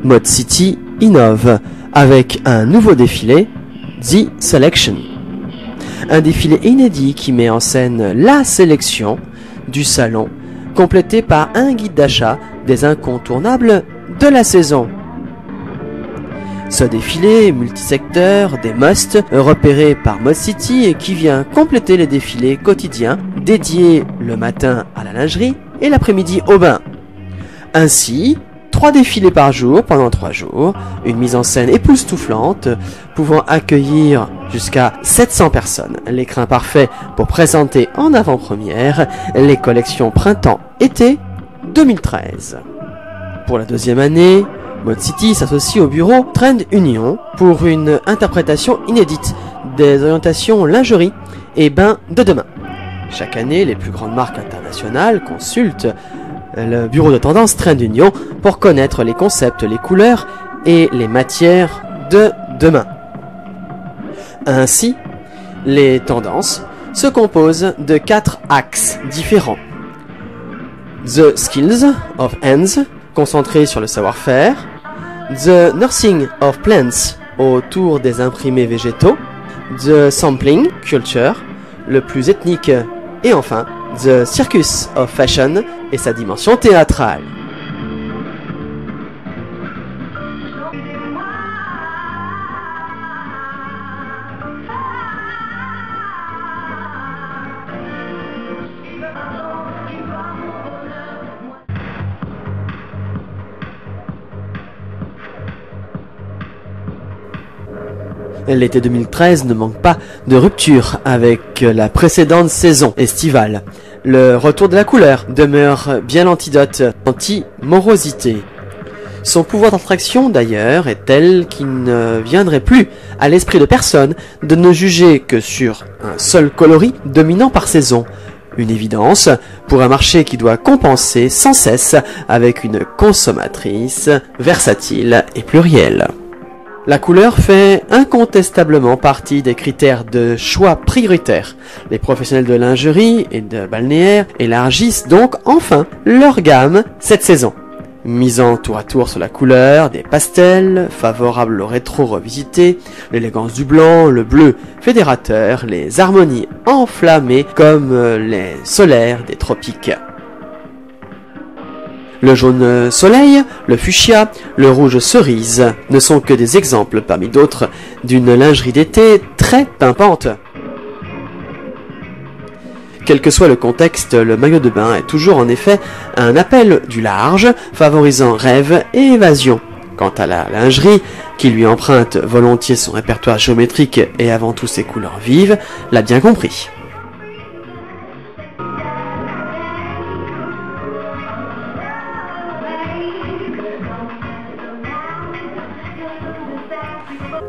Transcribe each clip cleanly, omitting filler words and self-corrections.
Mod City innove avec un nouveau défilé, The Selection. Un défilé inédit qui met en scène la sélection du salon, complété par un guide d'achat des incontournables de la saison. Ce défilé multisecteur des musts repérés par Mod City et qui vient compléter les défilés quotidiens dédiés le matin à la lingerie et l'après-midi au bain. Ainsi, 3 défilés par jour pendant 3 jours, une mise en scène époustouflante pouvant accueillir jusqu'à 700 personnes. L'écrin parfait pour présenter en avant-première les collections printemps-été 2013. Pour la 2e année, Mod City s'associe au bureau Trend Union pour une interprétation inédite des orientations lingerie et bain de demain. Chaque année, les plus grandes marques internationales consultent le bureau de tendance Trend Union pour connaître les concepts, les couleurs et les matières de demain. Ainsi, les tendances se composent de 4 axes différents. The Skills of Hands, concentré sur le savoir-faire. The Nursing of Plants, autour des imprimés végétaux. The Sampling Culture, le plus ethnique. Et enfin, The Circus of Fashion et sa dimension théâtrale. L'été 2013 ne manque pas de rupture avec la précédente saison estivale. Le retour de la couleur demeure bien l'antidote anti-morosité. Son pouvoir d'attraction d'ailleurs est tel qu'il ne viendrait plus à l'esprit de personne de ne juger que sur un seul coloris dominant par saison. Une évidence pour un marché qui doit compenser sans cesse avec une consommatrice versatile et plurielle. La couleur fait incontestablement partie des critères de choix prioritaires. Les professionnels de lingerie et de balnéaire élargissent donc enfin leur gamme cette saison. Misant tour à tour sur la couleur, des pastels, favorables au rétro revisité, l'élégance du blanc, le bleu fédérateur, les harmonies enflammées comme les solaires des tropiques. Le jaune soleil, le fuchsia, le rouge cerise ne sont que des exemples parmi d'autres d'une lingerie d'été très pimpante. Quel que soit le contexte, le maillot de bain est toujours en effet un appel du large, favorisant rêve et évasion. Quant à la lingerie, qui lui emprunte volontiers son répertoire géométrique et avant tout ses couleurs vives, l'a bien compris.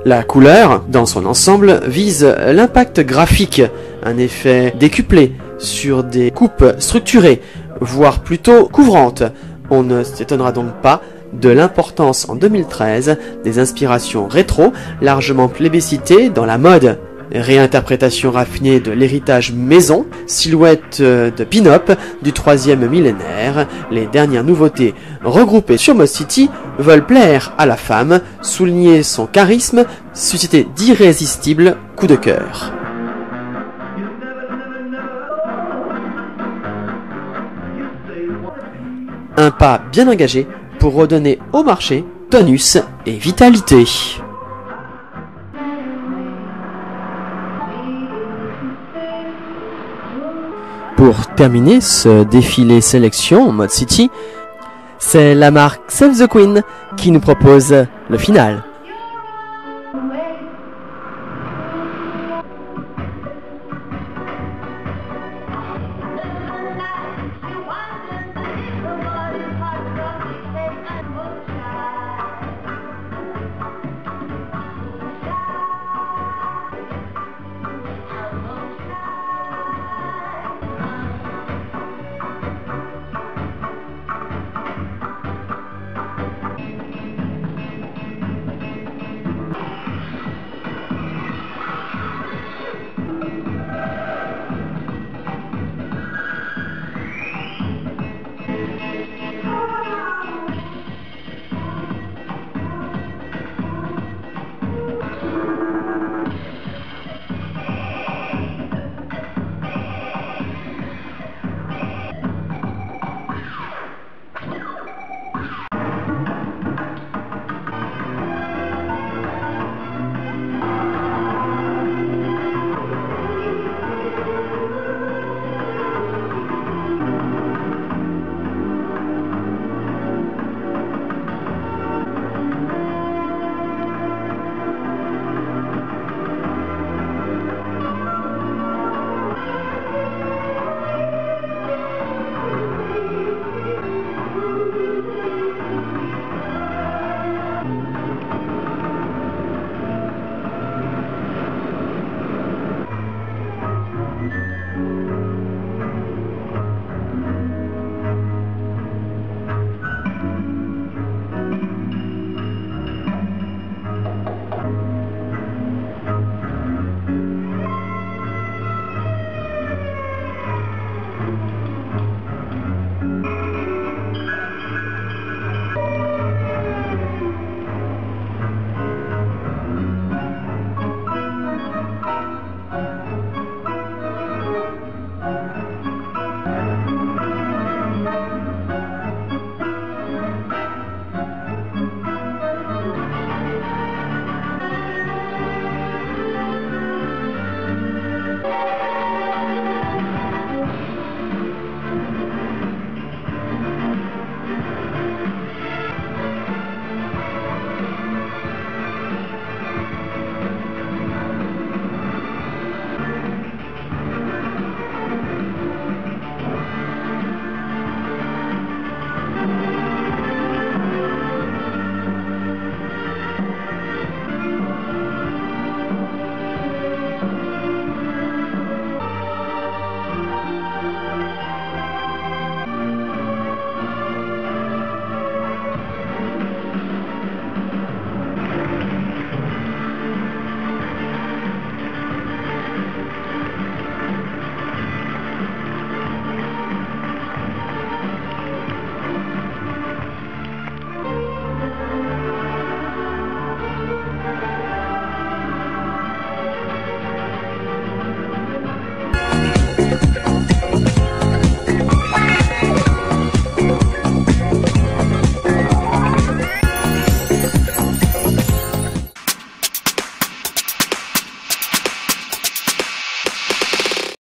La couleur, dans son ensemble, vise l'impact graphique, un effet décuplé sur des coupes structurées, voire plutôt couvrantes. On ne s'étonnera donc pas de l'importance en 2013 des inspirations rétro, largement plébiscitées dans la mode. Réinterprétation raffinée de l'héritage maison, silhouette de pin-up du 3e millénaire, les dernières nouveautés regroupées sur Mod City veulent plaire à la femme, souligner son charisme, susciter d'irrésistibles coups de cœur. Un pas bien engagé pour redonner au marché tonus et vitalité. Pour terminer ce défilé sélection Mod City, c'est la marque Save the Queen qui nous propose le final.